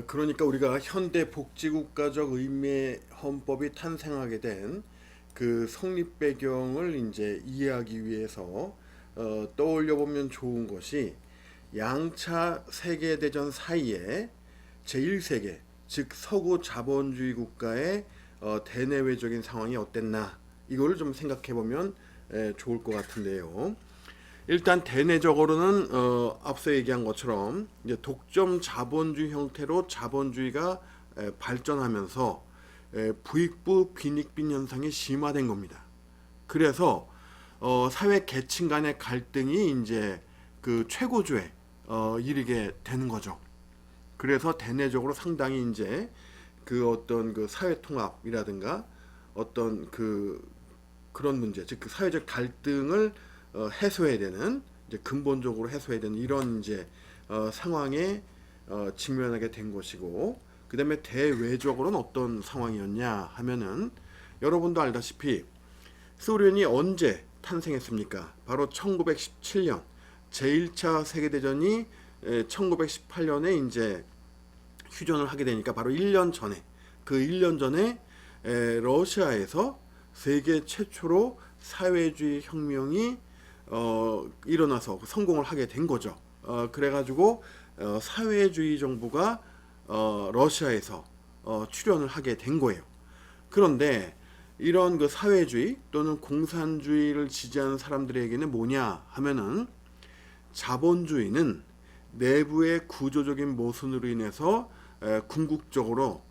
그러니까 우리가 현대 복지국가적 의미의 헌법이 탄생하게 된 그 성립 배경을 이제 이해하기 위해서 떠올려 보면 좋은 것이 양차 세계대전 사이에 제1세계, 즉 서구 자본주의 국가의 대내외적인 상황이 어땠나, 이거를 좀 생각해 보면 좋을 것 같은데요. 일단 대내적으로는 앞서 얘기한 것처럼 이제 독점 자본주의 형태로 자본주의가 발전하면서 부익부 빈익빈 현상이 심화된 겁니다. 그래서 사회 계층 간의 갈등이 이제 그 최고조에 이르게 되는 거죠. 그래서 대내적으로 상당히 이제 그 어떤 그 사회 통합이라든가 어떤 그런 문제, 즉 그 사회적 갈등을 해소해야 되는, 이제 근본적으로 해소해야 되는 이런 이제 상황에 직면하게 된 것이고, 그다음에 대외적으로는 어떤 상황이었냐 하면은 여러분도 알다시피 소련이 언제 탄생했습니까? 바로 1917년 제1차 세계대전이 1918년에 이제 휴전을 하게 되니까 바로 1년 전에, 그 1년 전에 러시아에서 세계 최초로 사회주의 혁명이 일어나서 성공을 하게 된 거죠. 그래가지고 사회주의 정부가 러시아에서 출현을 하게 된 거예요. 그런데 이런 그 사회주의 또는 공산주의를 지지하는 사람들에게는 뭐냐 하면은, 자본주의는 내부의 구조적인 모순으로 인해서 궁극적으로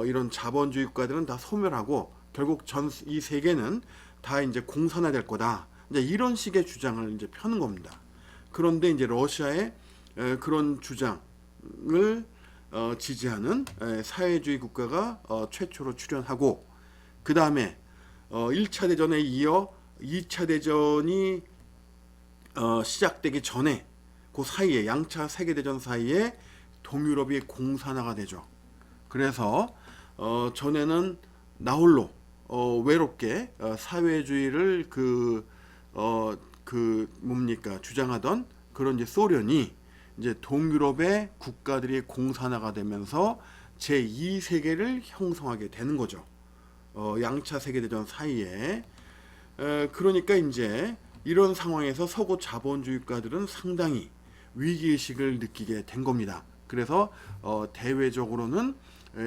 이런 자본주의 국가들은 다 소멸하고 결국 전 이 세계는 다 이제 공산화될 거다. 이제 이런 식의 주장을 이제 펴는 겁니다. 그런데 이제 러시아의 그런 주장을 지지하는 사회주의 국가가 최초로 출현하고, 그 다음에 1차 대전에 이어 2차 대전이 시작되기 전에 그 사이에, 양차 세계대전 사이에 동유럽이 공산화가 되죠. 그래서 전에는 나홀로 외롭게 사회주의를 뭡니까 주장하던 그런 이제 소련이 이제 동유럽의 국가들이 공산화가 되면서 제2세계를 형성하게 되는 거죠. 양차 세계대전 사이에. 그러니까 이제 이런 상황에서 서구 자본주의 국가들은 상당히 위기의식을 느끼게 된 겁니다. 그래서 대외적으로는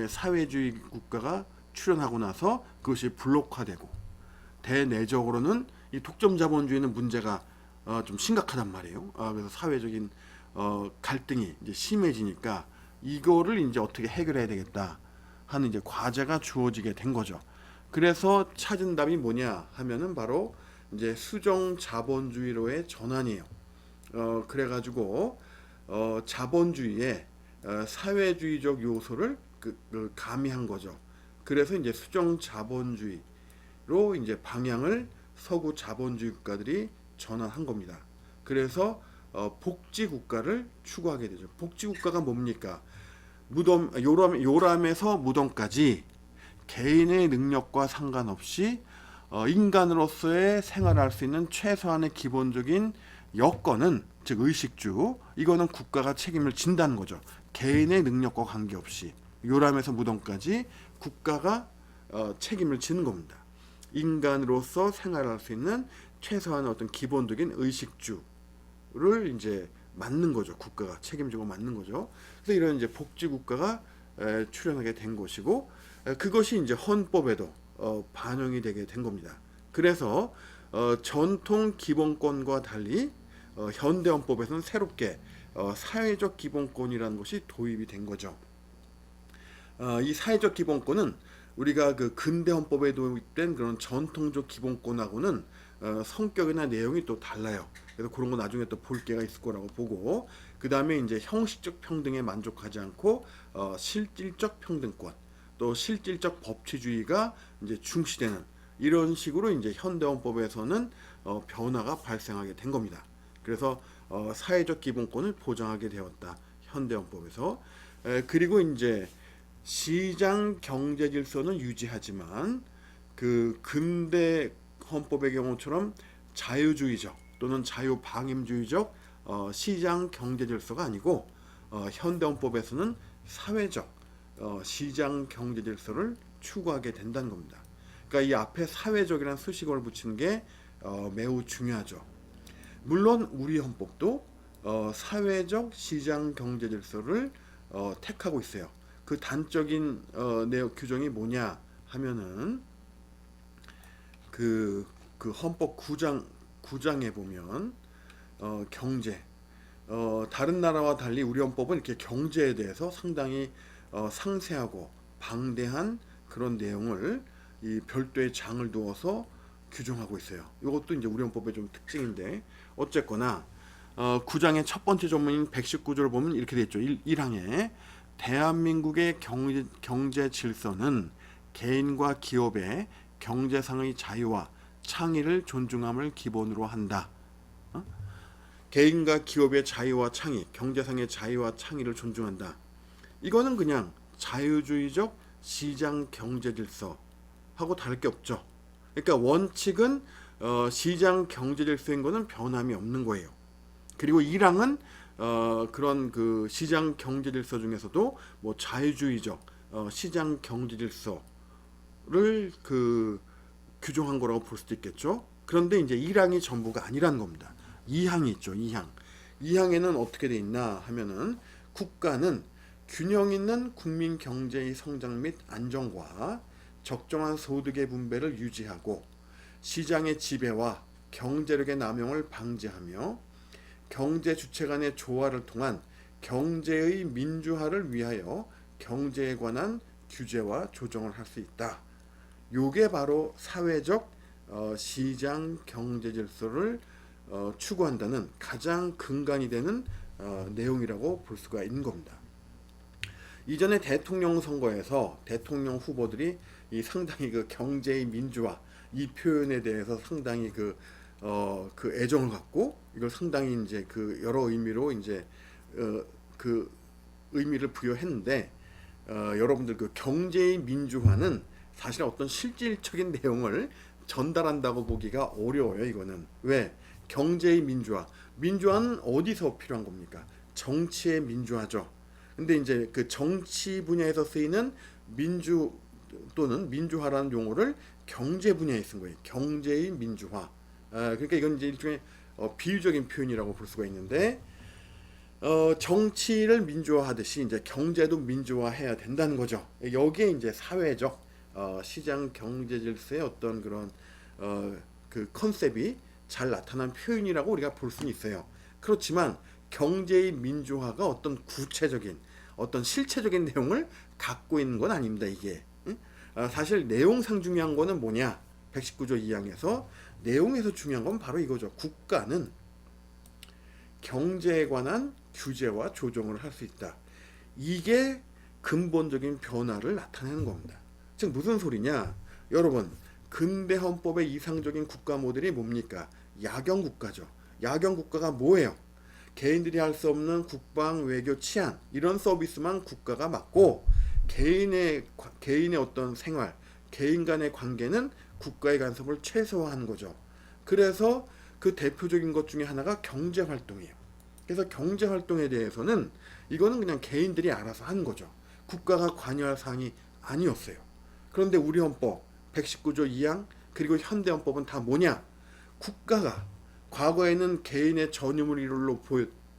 사회주의 국가가 출현하고 나서 그것이 블록화되고, 대내적으로는 이 독점 자본주의는 문제가 좀 심각하단 말이에요. 그래서 사회적인 갈등이 이제 심해지니까 이거를 이제 어떻게 해결해야 되겠다 하는 이제 과제가 주어지게 된 거죠. 그래서 찾은 답이 뭐냐 하면은 바로 이제 수정 자본주의로의 전환이에요. 그래가지고 자본주의에 사회주의적 요소를 가미한 거죠. 그래서 이제 수정 자본주의로 이제 방향을 서구 자본주의 국가들이 전환한 겁니다. 그래서 복지 국가를 추구하게 되죠. 복지 국가가 뭡니까? 무덤, 요람에서 무덤까지 개인의 능력과 상관없이 인간으로서의 생활할 수 있는 최소한의 기본적인 여건은, 즉 의식주, 이거는 국가가 책임을 진다는 거죠. 개인의 능력과 관계없이 요람에서 무덤까지 국가가 책임을 지는 겁니다. 인간으로서 생활할 수 있는 최소한의 어떤 기본적인 의식주를 이제 맞는 거죠. 국가가 책임지고 맞는 거죠. 그래서 이런 이제 복지 국가가 출현하게 된 것이고, 그것이 이제 헌법에도 반영이 되게 된 겁니다. 그래서 전통 기본권과 달리 현대 헌법에서는 새롭게 사회적 기본권이라는 것이 도입이 된 거죠. 이 사회적 기본권은 우리가 그 근대 헌법에 도입된 그런 전통적 기본권하고는 성격이나 내용이 또 달라요. 그래서 그런 거 나중에 또 볼 게가 있을 거라고 보고, 그 다음에 이제 형식적 평등에 만족하지 않고 실질적 평등권, 또 실질적 법치주의가 이제 중시되는 이런 식으로 이제 현대 헌법에서는 변화가 발생하게 된 겁니다. 그래서 사회적 기본권을 보장하게 되었다, 현대 헌법에서. 그리고 이제 시장 경제 질서는 유지하지만 그 근대 헌법의 경우처럼 자유주의적 또는 자유방임주의적 시장 경제 질서가 아니고, 현대 헌법에서는 사회적 시장 경제 질서를 추구하게 된다는 겁니다. 그러니까 이 앞에 사회적이라는 수식어를 붙이는 게 매우 중요하죠. 물론 우리 헌법도 사회적 시장 경제 질서를 택하고 있어요. 그 단적인 내용 규정이 뭐냐 하면은 그 헌법 9장에 보면 경제 다른 나라와 달리 우리 헌법은 이렇게 경제에 대해서 상당히 상세하고 방대한 그런 내용을 이 별도의 장을 두어서 규정하고 있어요. 이것도 이제 우리 헌법의 좀 특징인데 어쨌거나 9장의 첫 번째 조문인 119조를 보면 이렇게 돼 있죠. 1항에 대한민국의 경제 질서는 개인과 기업의 경제상의 자유와 창의를 존중함을 기본으로 한다. 개인과 기업의 자유와 창의, 경제상의 자유와 창의를 존중한다. 이거는 그냥 자유주의적 시장 경제 질서하고 다를 게 없죠. 그러니까 원칙은 시장 경제 질서인 거는 변함이 없는 거예요. 그리고 1항은 그런 그 시장 경제 질서 중에서도 뭐 자유주의적 시장 경제 질서를 그 규정한 거라고 볼 수도 있겠죠. 그런데 이제 1항이 전부가 아니라는 겁니다. 2항이 있죠. 2항에는 어떻게 돼 있나 하면은 국가는 균형 있는 국민 경제의 성장 및 안정과 적정한 소득의 분배를 유지하고 시장의 지배와 경제력의 남용을 방지하며 경제 주체 간의 조화를 통한 경제의 민주화를 위하여 경제에 관한 규제와 조정을 할 수 있다. 요게 바로 사회적 시장 경제 질서를 추구한다는 가장 근간이 되는 내용이라고 볼 수가 있는 겁니다. 이전에 대통령 선거에서 대통령 후보들이 이 상당히 그 경제의 민주화 이 표현에 대해서 상당히 그 애정을 갖고 이걸 상당히 이제 그 여러 의미로 이제 그 의미를 부여했는데 여러분들 그 경제의 민주화는 사실 어떤 실질적인 내용을 전달한다고 보기가 어려워요. 이거는 왜 경제의 민주화는 어디서 필요한 겁니까? 정치의 민주화죠. 근데 이제 그 정치 분야에서 쓰이는 민주 또는 민주화라는 용어를 경제 분야에 쓴 거예요. 경제의 민주화. 그러니까 이건 이제 일종의 비유적인 표현이라고 볼 수가 있는데 정치를 민주화하듯이 이제 경제도 민주화해야 된다는 거죠. 여기에 이제 사회적 시장 경제 질서의 어떤 그런 그 컨셉이 잘 나타난 표현이라고 우리가 볼 수는 있어요. 그렇지만 경제의 민주화가 어떤 구체적인 어떤 실체적인 내용을 갖고 있는 건 아닙니다. 이게 사실 내용상 중요한 거는 뭐냐? 119조 2항에서 내용에서 중요한 건 바로 이거죠. 국가는 경제에 관한 규제와 조정을 할 수 있다. 이게 근본적인 변화를 나타내는 겁니다. 즉 무슨 소리냐? 여러분 근대 헌법의 이상적인 국가 모델이 뭡니까? 야경 국가죠. 야경 국가가 뭐예요? 개인들이 할 수 없는 국방, 외교, 치안 이런 서비스만 국가가 맡고 개인의 어떤 생활, 개인 간의 관계는 국가의 간섭을 최소화하는 거죠. 그래서 그 대표적인 것 중에 하나가 경제 활동이에요. 그래서 경제 활동에 대해서는 이거는 그냥 개인들이 알아서 하는 거죠. 국가가 관여할 사항이 아니었어요. 그런데 우리 헌법 119조 2항 그리고 현대 헌법은 다 뭐냐? 국가가 과거에는 개인의 전유물로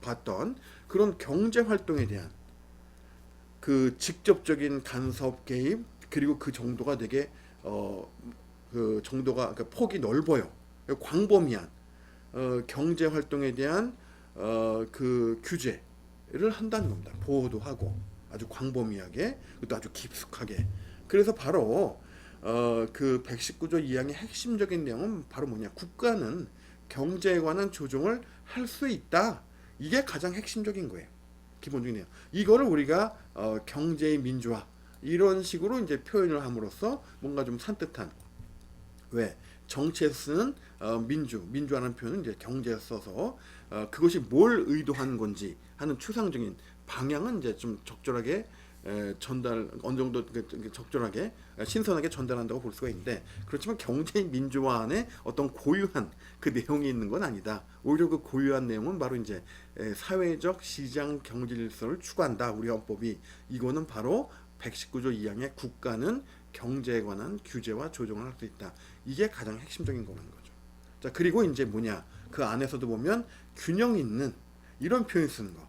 봤던 그런 경제 활동에 대한 그 직접적인 간섭 개입 그리고 그 정도가 되게 그 정도가 그러니까 폭이 넓어요. 광범위한 경제 활동에 대한 그 규제를 한다는 겁니다. 보호도 하고 아주 광범위하게 또 아주 깊숙하게. 그래서 바로 그 119조 2항의 핵심적인 내용은 바로 뭐냐? 국가는 경제에 관한 조정을 할 수 있다. 이게 가장 핵심적인 거예요. 기본적인 내용. 이거를 우리가 경제의 민주화 이런 식으로 이제 표현을 함으로써 뭔가 좀 산뜻한 왜 정치에서 쓰는 민주화라는 표현은 이제 경제에서 써서 그것이 뭘 의도하는 건지 하는 추상적인 방향은 이제 좀 적절하게 전달 어느 정도 적절하게 신선하게 전달한다고 볼 수가 있는데, 그렇지만 경제 민주화 안에 어떤 고유한 그 내용이 있는 건 아니다. 오히려 그 고유한 내용은 바로 이제 사회적 시장 경제 질서를 추구한다. 우리 헌법이 이거는 바로 119조 2항의 국가는 경제에 관한 규제와 조정을 할 수 있다. 이게 가장 핵심적인 거라는 거죠. 자, 그리고 이제 뭐냐, 그 안에서도 보면 균형 있는 이런 표현 쓰는 거.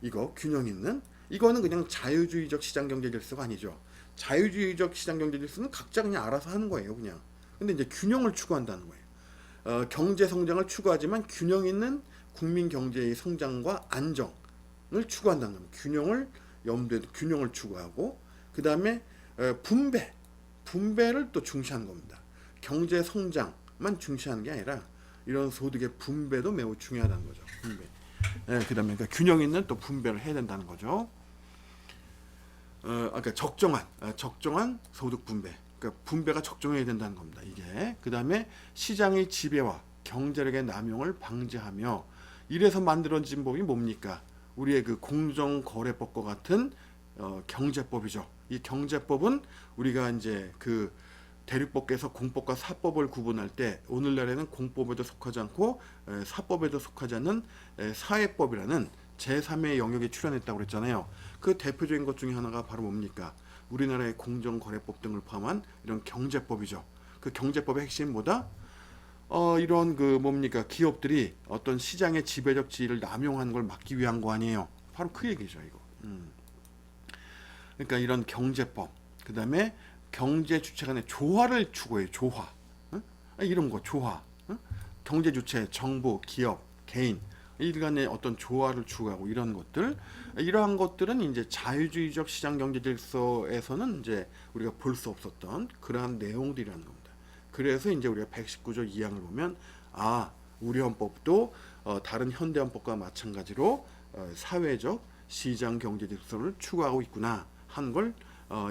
이거 균형 있는, 이거는 그냥 자유주의적 시장 경제 질서가 아니죠. 자유주의적 시장 경제 질서는 각자 그냥 알아서 하는 거예요, 그냥. 근데 이제 균형을 추구한다는 거예요. 경제 성장을 추구하지만 균형 있는 국민 경제의 성장과 안정을 추구한다는 겁니다. 균형을 염두에 균형을 추구하고, 그 다음에 분배를 또 중시하는 겁니다. 경제 성장만 중시하는 게 아니라 이런 소득의 분배도 매우 중요하다는 거죠. 분배. 그다음에 그러니까 균형 있는 또 분배를 해야 된다는 거죠. 그러니까 적정한 소득 분배. 그러니까 분배가 적정해야 된다는 겁니다. 이게. 그다음에 시장의 지배와 경제력의 남용을 방지하며, 이래서 만들어진 법이 뭡니까? 우리의 그 공정거래법과 같은 경제법이죠. 이 경제법은 우리가 이제 그 대륙법께서 공법과 사법을 구분할 때 오늘날에는 공법에도 속하지 않고 사법에도 속하지 않는 사회법이라는 제3의 영역에 출현했다고 그랬잖아요. 그 대표적인 것 중에 하나가 바로 뭡니까? 우리나라의 공정거래법 등을 포함한 이런 경제법이죠. 그 경제법의 핵심은 뭐다? 이런 그 뭡니까? 기업들이 어떤 시장의 지배적 지위를 남용하는 걸 막기 위한 거 아니에요. 바로 그 얘기죠, 이거. 그러니까 이런 경제법, 그 다음에 경제 주체 간의 조화를 추구해요. 조화. 이런 거, 조화. 경제 주체, 정부, 기업, 개인, 이 간의 어떤 조화를 추구하고 이런 것들, 이러한 것들은 이제 자유주의적 시장 경제 질서에서는 이제 우리가 볼 수 없었던 그러한 내용들이라는 겁니다. 그래서 이제 우리가 119조 2항을 보면, 우리 헌법도 다른 현대 헌법과 마찬가지로 사회적 시장 경제 질서를 추구하고 있구나 하는 걸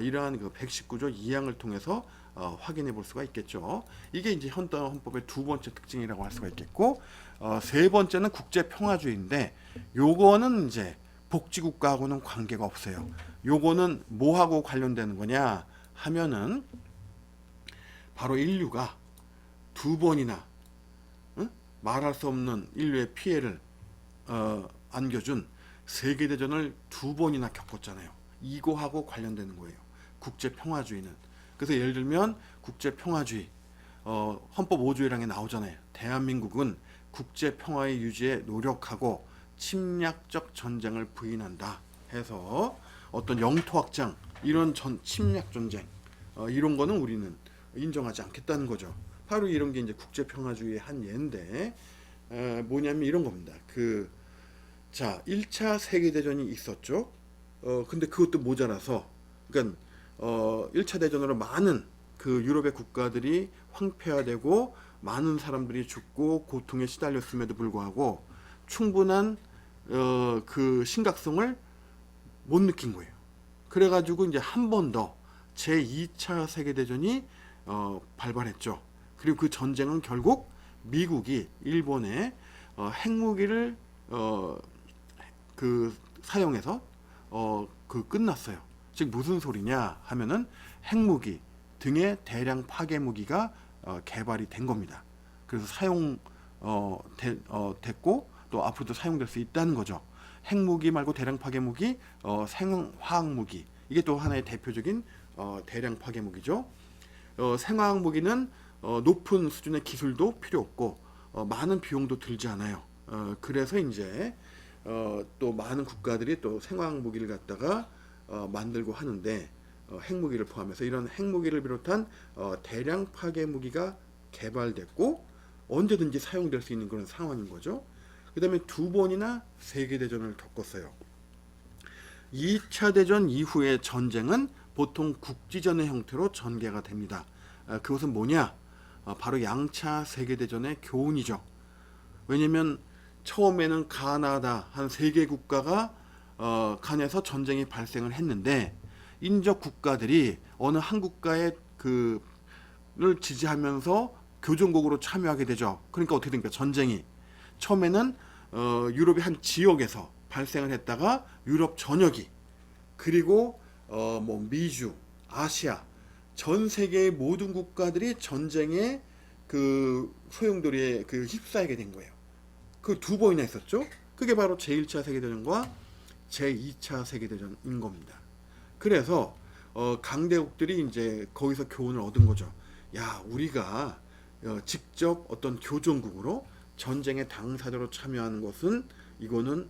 이러한 그 119조 2항을 통해서 확인해 볼 수가 있겠죠. 이게 이제 현대 헌법의 두 번째 특징이라고 할 수가 있겠고, 세 번째는 국제 평화주의인데, 요거는 이제 복지국가하고는 관계가 없어요. 요거는 뭐하고 관련되는 거냐 하면은 바로 인류가 두 번이나 말할 수 없는 인류의 피해를 안겨준 세계대전을 두 번이나 겪었잖아요. 이거하고 관련되는 거예요. 국제평화주의는. 그래서 예를 들면 국제평화주의, 헌법 5조 1항에 나오잖아요. 대한민국은 국제평화의 유지에 노력하고 침략적 전쟁을 부인한다 해서 어떤 영토 확장, 이런 침략 전쟁, 이런 거는 우리는 인정하지 않겠다는 거죠. 바로 이런 게 이제 국제평화주의의 한 예인데, 뭐냐면 이런 겁니다. 1차 세계대전이 있었죠. 근데 그것도 모자라서, 그러니까 1차 대전으로 많은 그 유럽의 국가들이 황폐화되고 많은 사람들이 죽고 고통에 시달렸음에도 불구하고 충분한 그 심각성을 못 느낀 거예요. 그래가지고 이제 한 번 더 제2차 세계대전이 발발했죠. 그리고 그 전쟁은 결국 미국이 일본에 핵무기를 사용해서 끝났어요. 즉 무슨 소리냐 하면은 핵무기 등의 대량 파괴 무기가 개발이 된 겁니다. 그래서 됐고 또 앞으로도 사용될 수 있다는 거죠. 핵무기 말고 대량 파괴 무기, 생화학 무기, 이게 또 하나의 대표적인 대량 파괴 무기죠. 생화학 무기는 높은 수준의 기술도 필요 없고 많은 비용도 들지 않아요. 그래서 이제 또 많은 국가들이 또 생화학 무기를 갖다가 만들고 하는데, 핵무기를 포함해서 이런 핵무기를 비롯한 대량 파괴 무기가 개발됐고 언제든지 사용될 수 있는 그런 상황인 거죠. 그 다음에 두 번이나 세계대전을 겪었어요. 2차 대전 이후의 전쟁은 보통 국지전의 형태로 전개가 됩니다. 그것은 뭐냐? 바로 양차 세계대전의 교훈이죠. 왜냐면 처음에는 가나다 한 3개 국가가 간에서 전쟁이 발생을 했는데, 인접 국가들이 어느 한 국가의 를 지지하면서 교전국으로 참여하게 되죠. 그러니까 어떻게 됩니까? 전쟁이 처음에는 유럽의 한 지역에서 발생을 했다가 유럽 전역이, 그리고 뭐 미주, 아시아 전 세계의 모든 국가들이 전쟁에 그 소용돌이에 그 휩싸이게 된 거예요. 그 두 번이나 있었죠. 그게 바로 제1차 세계대전과 제2차 세계대전인 겁니다. 그래서 강대국들이 이제 거기서 교훈을 얻은 거죠. 야, 우리가 직접 어떤 교전국으로 전쟁의 당사자로 참여하는 것은 이건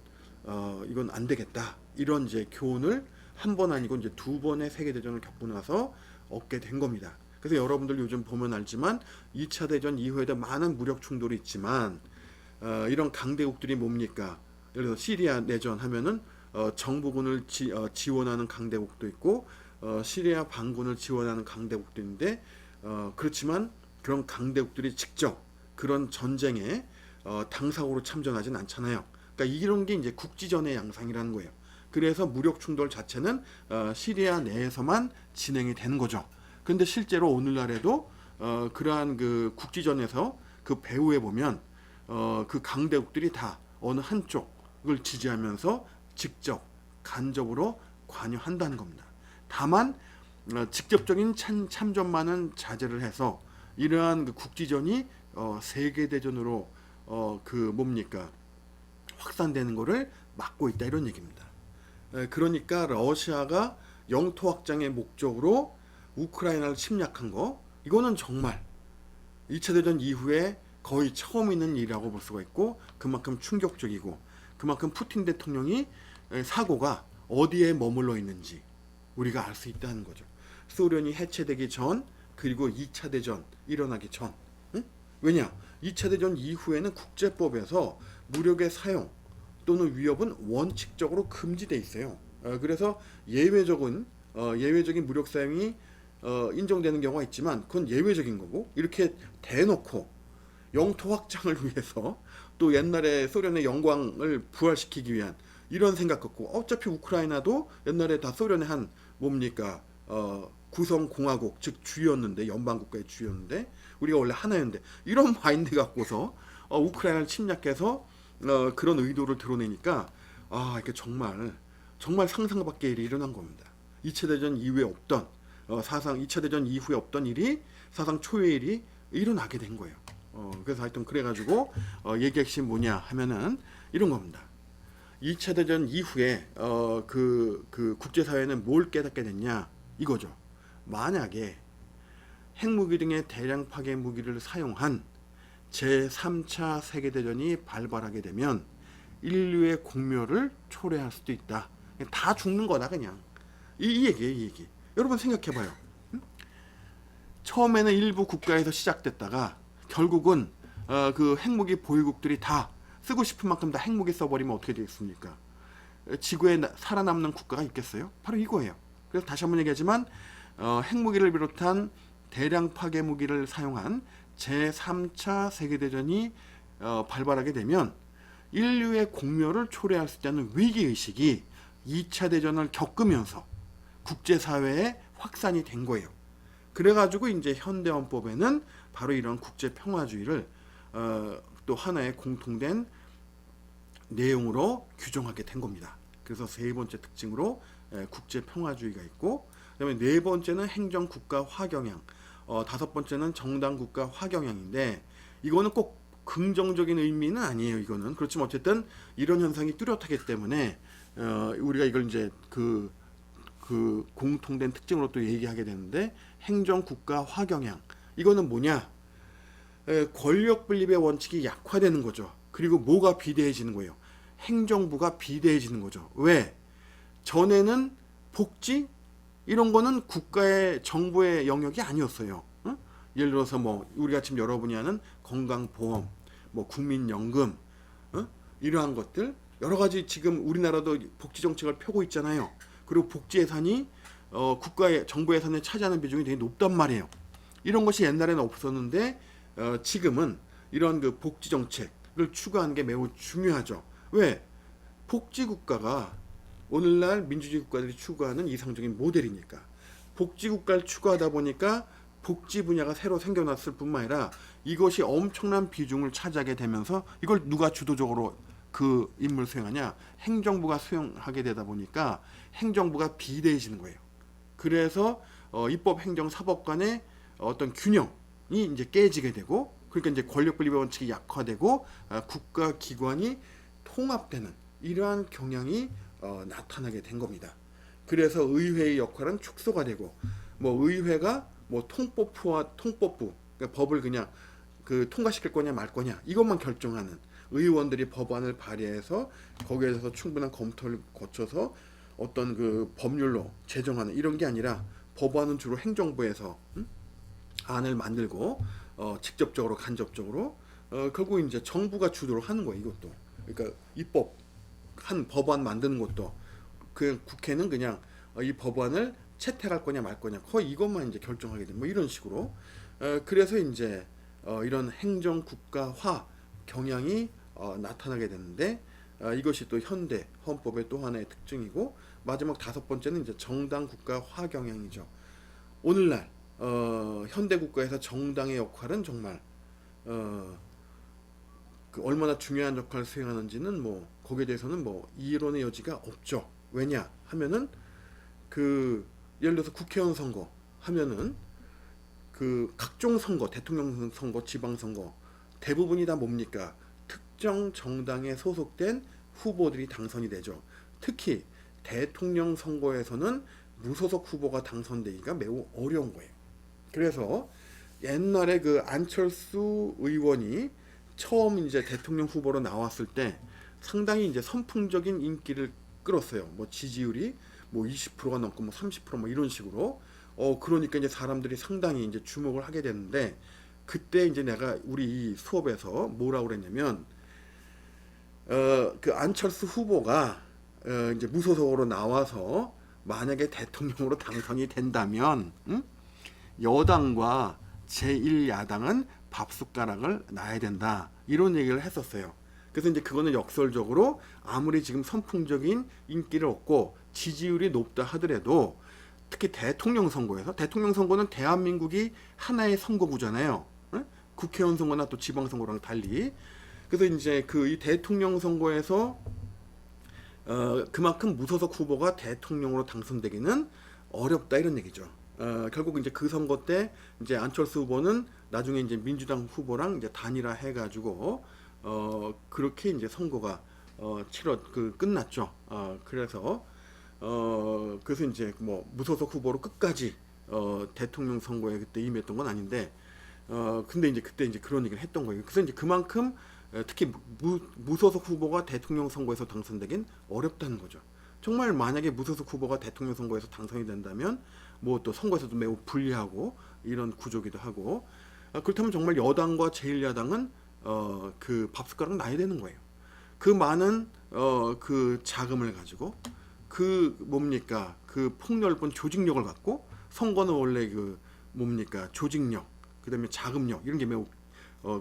안 되겠다. 이런 이제 교훈을 한 번 아니고 이제 두 번의 세계대전을 겪고 나서 얻게 된 겁니다. 그래서 여러분들 요즘 보면 알지만 2차 대전 이후에도 많은 무력 충돌이 있지만 이런 강대국들이 뭡니까? 예를 들어 시리아 내전 하면은 정부군을 지원하는 강대국도 있고 시리아 반군을 지원하는 강대국도 있는데 그렇지만 그런 강대국들이 직접 그런 전쟁에 당사국으로 참전하진 않잖아요. 그러니까 이런 게 이제 국지전의 양상이라는 거예요. 그래서 무력 충돌 자체는 시리아 내에서만 진행이 되는 거죠. 근데 실제로 오늘날에도 그러한 그 국지전에서 그 배후에 보면 그 강대국들이 다 어느 한쪽을 지지하면서 직접 간접으로 관여한다는 겁니다. 다만 직접적인 참전만은 자제를 해서 이러한 그 국지전이 세계 대전으로 그 뭡니까 확산되는 거를 막고 있다 이런 얘기입니다. 그러니까 러시아가 영토 확장의 목적으로 우크라이나를 침략한 거 이거는 정말 2차 대전 이후에 거의 처음 있는 일이라고 볼 수가 있고 그만큼 충격적이고 그만큼 푸틴 대통령이 사고가 어디에 머물러 있는지 우리가 알 수 있다는 거죠. 소련이 해체되기 전 그리고 2차 대전 일어나기 전 응? 왜냐 2차 대전 이후에는 국제법에서 무력의 사용 또는 위협은 원칙적으로 금지돼 있어요. 그래서 예외적인 무력 사용이 인정되는 경우가 있지만 그건 예외적인 거고 이렇게 대놓고 영토 확장을 위해서 또 옛날에 소련의 영광을 부활시키기 위한 이런 생각 갖고 어차피 우크라이나도 옛날에 다 소련의 한 뭡니까 구성 공화국 즉 주였는데 연방국가의 주였는데 우리가 원래 하나였는데 이런 마인드 갖고서 우크라이나를 침략해서 그런 의도를 드러내니까 이게 정말 상상 밖의 일이 일어난 겁니다. 2차 대전 이후에 없던 사상 2차 대전 이후에 없던 일이 사상 초유의 일이 일어나게 된 거예요. 그래서 하여튼 그래가지고 얘기 핵심 뭐냐 하면은 이런 겁니다. 2차 대전 이후에 그 국제사회는 뭘 깨닫게 됐냐 이거죠. 만약에 핵무기 등의 대량 파괴 무기를 사용한 제3차 세계대전이 발발하게 되면 인류의 공멸을 초래할 수도 있다. 다 죽는 거다 그냥. 이 얘기. 여러분 생각해봐요. 처음에는 일부 국가에서 시작됐다가 결국은 그 핵무기 보유국들이 다 쓰고 싶은 만큼 다 핵무기 써버리면 어떻게 되겠습니까? 지구에 살아남는 국가가 있겠어요? 바로 이거예요. 그래서 다시 한번 얘기하지만 핵무기를 비롯한 대량 파괴 무기를 사용한 제3차 세계대전이 발발하게 되면 인류의 공멸을 초래할 수 있다는 위기의식이 2차 대전을 겪으면서 국제사회에 확산이 된 거예요. 그래가지고 이제 현대헌법에는 바로 이런 국제평화주의를 또 하나의 공통된 내용으로 규정하게 된 겁니다. 그래서 세 번째 특징으로 국제평화주의가 있고 그다음에 네 번째는 행정국가 화경향 다섯 번째는 정당국가 화경향인데 이거는 꼭 긍정적인 의미는 아니에요. 이거는 그렇지만 어쨌든 이런 현상이 뚜렷하기 때문에 우리가 이걸 이제 그 공통된 특징으로 또 얘기하게 되는데 행정국가 화경향 이거는 뭐냐 권력 분립의 원칙이 약화되는 거죠. 그리고 뭐가 비대해지는 거예요. 행정부가 비대해지는 거죠. 왜? 전에는 복지 이런 거는 국가의 정부의 영역이 아니었어요. 응? 예를 들어서 뭐 우리가 지금 여러분이 하는 건강보험, 뭐 국민연금, 이러한 것들 여러 가지 지금 우리나라도 복지 정책을 펴고 있잖아요. 그리고 복지 예산이 국가의 정부 예산에 차지하는 비중이 되게 높단 말이에요. 이런 것이 옛날에는 없었는데 지금은 이런 그 복지 정책을 추구하는 게 매우 중요하죠. 왜? 복지 국가가 오늘날 민주주의 국가들이 추구하는 이상적인 모델이니까. 복지 국가를 추구하다 보니까 복지 분야가 새로 생겨났을 뿐만 아니라 이것이 엄청난 비중을 차지하게 되면서 이걸 누가 주도적으로 그 임무를 수행하냐? 행정부가 수행하게 되다 보니까 행정부가 비대해지는 거예요. 그래서 입법, 행정, 사법 간의 어떤 균형이 이제 깨지게 되고, 그러니까 이제 권력 분립의 원칙이 약화되고 국가 기관이 통합되는 이러한 경향이 나타나게 된 겁니다. 그래서 의회의 역할은 축소가 되고, 뭐 의회가 뭐 통법부, 그러니까 법을 그냥 그 통과시킬 거냐 말 거냐 이것만 결정하는, 의원들이 법안을 발의해서 거기에 대해서 충분한 검토를 거쳐서 어떤 그 법률로 제정하는 이런 게 아니라, 법안은 주로 행정부에서 안을 만들고 직접적으로 간접적으로 결국 이제 정부가 주도를 하는 거예요. 이것도 그러니까 입법 한 법안 만드는 것도 그 국회는 그냥 이 법안을 채택할 거냐 말 거냐 거의 이것만 이제 결정하게 되는 뭐 이런 식으로. 그래서 이제 이런 행정 국가화 경향이 나타나게 되는데, 이것이 또 현대 헌법의 또 하나의 특징이고, 마지막 다섯 번째는 이제 정당 국가화 경향이죠. 오늘날 현대 국가에서 정당의 역할은 정말 그 얼마나 중요한 역할을 수행하는지는 뭐 거기에 대해서는 뭐 이론의 여지가 없죠. 왜냐 하면은 그 예를 들어서 국회의원 선거 하면은 그 각종 선거, 대통령 선거, 지방 선거 대부분이 다 뭡니까? 특정 정당에 소속된 후보들이 당선이 되죠. 특히 대통령 선거에서는 무소속 후보가 당선되기가 매우 어려운 거예요. 그래서 옛날에 그 안철수 의원이 처음 이제 대통령 후보로 나왔을 때 상당히 이제 선풍적인 인기를 끌었어요. 뭐 지지율이 뭐 20%가 넘고 뭐 30%뭐 이런 식으로. 그러니까 이제 사람들이 상당히 이제 주목을 하게 됐는데, 그때 이제 내가 우리 이 수업에서 뭐라고 그랬냐면, 그 안철수 후보가 이제 무소속으로 나와서 만약에 대통령으로 당선이 된다면, 여당과 제1야당은 밥숟가락을 놔야 된다 이런 얘기를 했었어요. 그래서 이제 그거는 역설적으로 아무리 지금 선풍적인 인기를 얻고 지지율이 높다 하더라도, 특히 대통령 선거에서, 대통령 선거는 대한민국이 하나의 선거구잖아요. 응? 국회의원 선거나 또 지방 선거랑 달리. 그래서 이제 그 이 대통령 선거에서 그만큼 무소속 후보가 대통령으로 당선되기는 어렵다 이런 얘기죠. 결국 이제 그 선거 때 이제 안철수 후보는 나중에 이제 민주당 후보랑 이제 단일화 해가지고 그렇게 이제 선거가 끝났죠. 그래서 이제 뭐 무소속 후보로 끝까지 대통령 선거에 그때 임했던 건 아닌데, 근데 이제 그때 이제 그런 얘기를 했던 거예요. 그래서 이제 그만큼 특히 무소속 후보가 대통령 선거에서 당선되긴 어렵다는 거죠. 정말 만약에 무소속 후보가 대통령 선거에서 당선이 된다면 뭐 또 선거에서도 매우 불리하고 이런 구조기도 하고, 그렇다면 정말 여당과 제1야당은 그 밥숟가락 놔야 되는 거예요. 그 많은 그 자금을 가지고 그 뭡니까 그 폭넓은 조직력을 갖고, 선거는 원래 그 뭡니까 조직력, 그다음에 자금력 이런 게 매우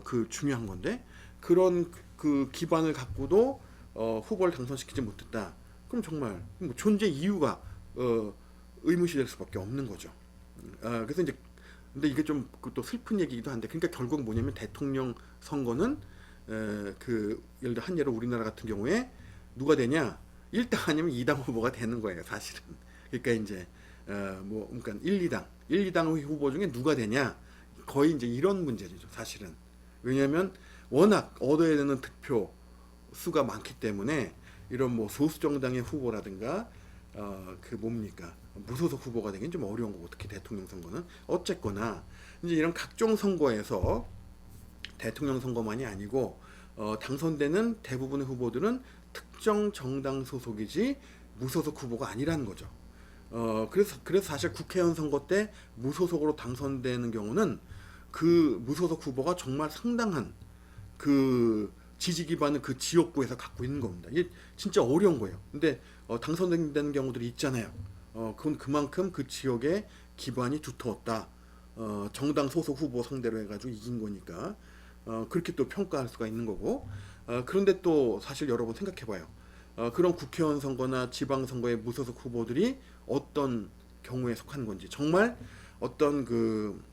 그 중요한 건데, 그런 그 기반을 갖고도 후보를 당선시키지 못했다. 그럼 정말 뭐 존재 이유가 의무시될 수밖에 없는 거죠. 그래서 이제 근데 이게 좀 또 슬픈 얘기기도 한데, 그러니까 결국 뭐냐면 대통령 선거는 그 예를 들어 한 예로 우리나라 같은 경우에 누가 되냐, 1당 아니면 2당 후보가 되는 거예요, 사실은. 그러니까 이제 그러니까 1, 2당 후보 중에 누가 되냐, 거의 이제 이런 문제죠, 사실은. 왜냐하면 워낙 얻어야 되는 득표 수가 많기 때문에 이런 뭐 소수 정당의 후보라든가 그 뭡니까 무소속 후보가 되긴 좀 어려운 거고, 특히 대통령 선거는. 어쨌거나 이제 이런 각종 선거에서 대통령 선거만이 아니고 당선되는 대부분의 후보들은 특정 정당 소속이지 무소속 후보가 아니라는 거죠. 그래서 사실 국회의원 선거 때 무소속으로 당선되는 경우는 그 무소속 후보가 정말 상당한 그 지지 기반을 그 지역구에서 갖고 있는 겁니다. 이게 진짜 어려운 거예요. 근데 당선되는 경우들이 있잖아요. 그건 그만큼 그 지역의 기반이 두터웠다. 정당 소속 후보 상대로 해가지고 이긴 거니까 그렇게 또 평가할 수가 있는 거고. 그런데 또 사실 여러분 생각해봐요. 그런 국회의원 선거나 지방선거의 무소속 후보들이 어떤 경우에 속한 건지, 정말 어떤 그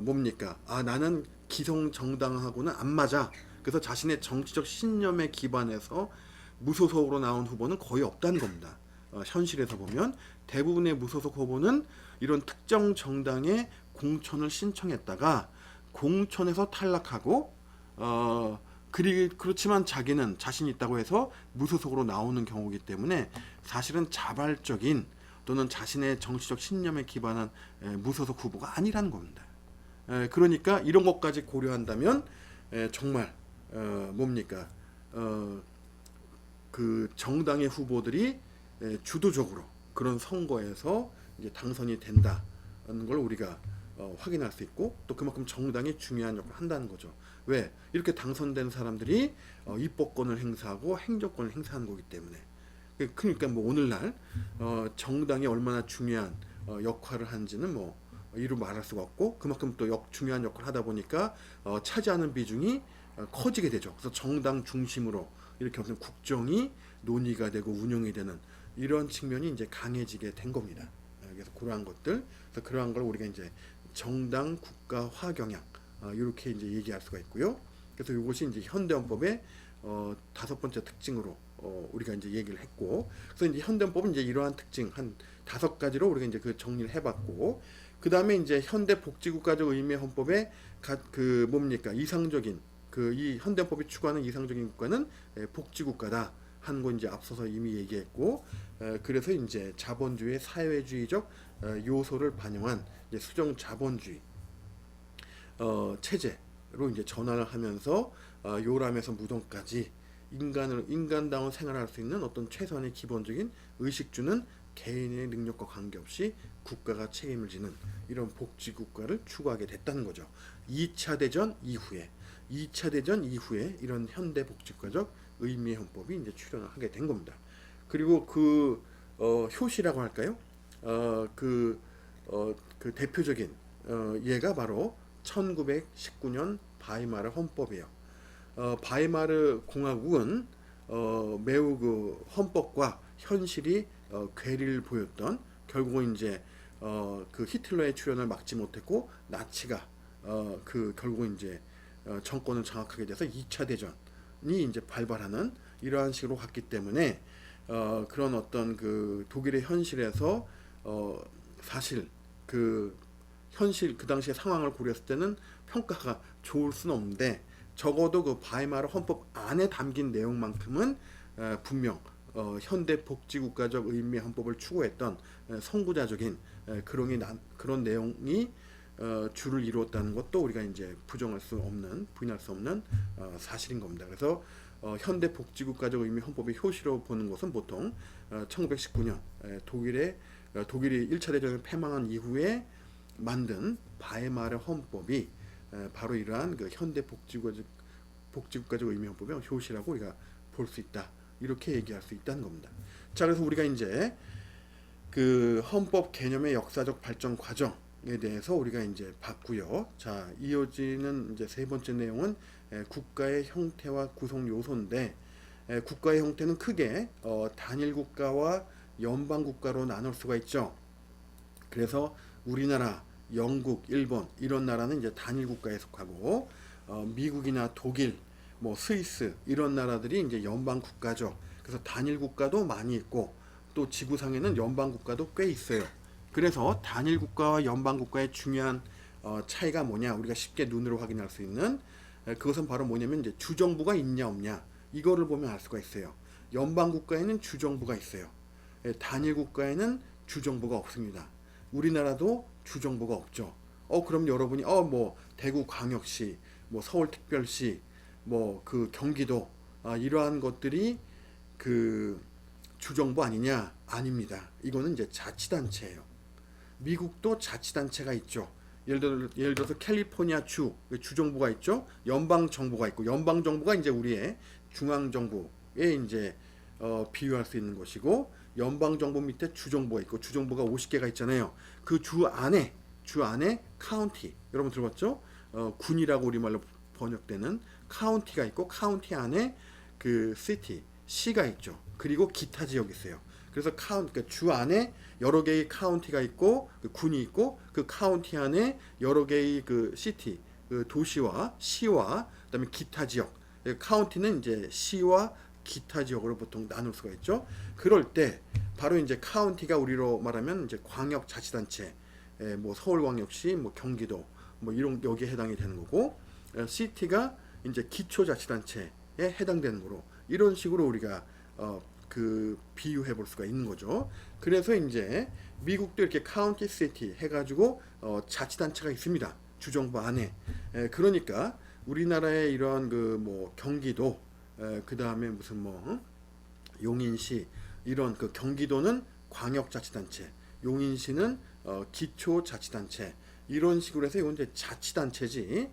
뭡니까 나는 기성 정당하고는 안 맞아, 그래서 자신의 정치적 신념에 기반해서 무소속으로 나온 후보는 거의 없다는 겁니다. 현실에서 보면 대부분의 무소속 후보는 이런 특정 정당에 공천을 신청했다가 공천에서 탈락하고 그렇지만 자기는 자신 있다고 해서 무소속으로 나오는 경우이기 때문에 사실은 자발적인 또는 자신의 정치적 신념에 기반한 무소속 후보가 아니라는 겁니다. 그러니까 이런 것까지 고려한다면 정말 뭡니까 그 정당의 후보들이 주도적으로 그런 선거에서 이제 당선이 된다는 걸 우리가 확인할 수 있고 또 그만큼 정당이 중요한 역할을 한다는 거죠. 왜? 이렇게 당선된 사람들이 입법권을 행사하고 행정권을 행사하는 거기 때문에. 그러니까 뭐 오늘날 정당이 얼마나 중요한 역할을 하는지는 뭐 이루 말할 수가 없고 그만큼 또 중요한 역할을 하다 보니까 차지하는 비중이 커지게 되죠. 그래서 정당 중심으로 이렇게 무슨 국정이 논의가 되고 운영이 되는 이런 측면이 이제 강해지게 된 겁니다. 그래서 그러한 것들, 그래서 그러한 걸 우리가 이제 정당 국가화 경향 이렇게 이제 얘기할 수가 있고요. 그래서 이것이 이제 현대헌법의 5번째 특징으로 우리가 이제 얘기를 했고, 그래서 이제 현대헌법은 이제 이러한 특징 한 5가지로 우리가 이제 그 정리를 해봤고, 그 다음에 이제 현대복지국가적 의미의 헌법의 그 뭡니까 이상적인 이 현대헌법이 추구하는 이상적인 국가는 복지국가다 하는 거 이제 앞서서 이미 얘기했고, 그래서 이제 자본주의 사회주의적 요소를 반영한 이제 수정 자본주의 체제로 이제 전환을 하면서 요람에서 무덤까지 인간다운 생활할 수 있는 어떤 최소한의 기본적인 의식주는 개인의 능력과 관계없이 국가가 책임을 지는 이런 복지국가를 추구하게 됐다는 거죠. 2차 대전 이후에 이런 현대복지국가적 의미의 헌법이 이제 출현을 하게 된 겁니다. 그리고 그 효시라고 할까요? 그 대표적인 예가 바로 1919년 바이마르 헌법이에요. 바이마르 공화국은 매우 그 헌법과 현실이 괴리를 보였던 결국은 이제 그 히틀러의 출현을 막지 못했고 나치가 결국은 이제 정권을 장악하게 돼서 2차 대전이 이제 발발하는 이러한 식으로 갔기 때문에 그런 어떤 그 독일의 현실에서 사실 그 당시의 상황을 고려했을 때는 평가가 좋을 수는 없는데 적어도 그 바이마르 헌법 안에 담긴 내용만큼은 분명 현대 복지국가적 의미의 헌법을 추구했던 선구자적인 그런 내용이 주를 이루었다는 것도 우리가 이제 부인할 수 없는 사실인 겁니다. 그래서 현대 복지국가적 의미 헌법의 효시로 보는 것은 보통 1919년 독일이 1차 대전을 패망한 이후에 만든 바이마르 헌법이 바로 이러한 그 현대 복지국가적 의미 헌법의 효시라고 우리가 볼 수 있다. 이렇게 얘기할 수 있다는 겁니다. 자, 그래서 우리가 이제 그 헌법 개념의 역사적 발전 과정에 대해서 우리가 이제 봤고요. 자, 이어지는 이제 세 번째 내용은 국가의 형태와 구성 요소인데 국가의 형태는 크게 단일 국가와 연방 국가로 나눌 수가 있죠. 그래서 우리나라, 영국, 일본 이런 나라는 이제 단일 국가에 속하고 미국이나 독일, 뭐 스위스 이런 나라들이 이제 연방 국가죠. 그래서 단일 국가도 많이 있고 또 지구상에는 연방 국가도 꽤 있어요. 그래서 단일 국가와 연방 국가의 중요한 차이가 뭐냐 우리가 쉽게 눈으로 확인할 수 있는 그것은 바로 뭐냐면 이제 주정부가 있냐 없냐 이거를 보면 알 수가 있어요. 연방 국가에는 주정부가 있어요. 단일 국가에는 주정부가 없습니다. 우리나라도 주정부가 없죠. 그럼 여러분이 뭐 대구 광역시, 뭐 서울 특별시, 뭐 그 경기도 이러한 것들이 그 주정부 아니냐? 아닙니다. 이거는 이제 자치단체예요. 미국도 자치단체가 있죠. 예를 들어서 캘리포니아 주정부가 있죠. 연방 정부가 있고 연방 정부가 이제 우리의 중앙 정부에 이제 비유할 수 있는 것이고 연방 정부 밑에 주정부가 있고 주정부가 50개가 있잖아요. 그 주 안에 카운티 여러분 들어봤죠? 군이라고 우리말로 번역되는 카운티가 있고 카운티 안에 그 시티 시가 있죠. 그리고 기타 지역이 있어요. 그래서 그러니까 주 안에 여러 개의 카운티가 있고 그 군이 있고 그 카운티 안에 여러 개의 그 시티 그 도시와 시와 그다음에 기타 지역 카운티는 이제 시와 기타 지역으로 보통 나눌 수가 있죠. 그럴 때 바로 이제 카운티가 우리로 말하면 이제 광역자치단체, 뭐 서울광역시, 뭐 경기도, 뭐 이런 여기에 해당이 되는 거고, 시티가 이제 기초자치단체에 해당되는 거로 이런 식으로 우리가 그 비유해 볼 수가 있는 거죠. 그래서 이제 미국도 이렇게 카운티 시티 해가지고 자치단체가 있습니다. 주정부 안에. 그러니까 우리나라의 이런 그 뭐 경기도, 그 다음에 무슨 뭐 용인시 이런 그 경기도는 광역자치단체, 용인시는 기초자치단체 이런 식으로 해서 이건 이제 자치단체지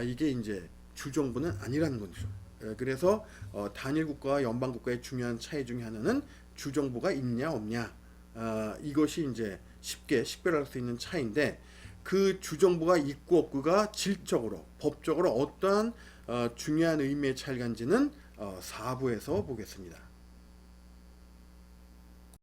이게 이제 주정부는 아니라는 거죠. 그래서 단일 국가와 연방 국가의 중요한 차이 중에 하나는 주정부가 있냐 없냐 이것이 이제 쉽게 식별할 수 있는 차이인데 그 주정부가 있고 없고가 질적으로 법적으로 어떠한 중요한 의미의 차이가 있는지는 4부에서 보겠습니다.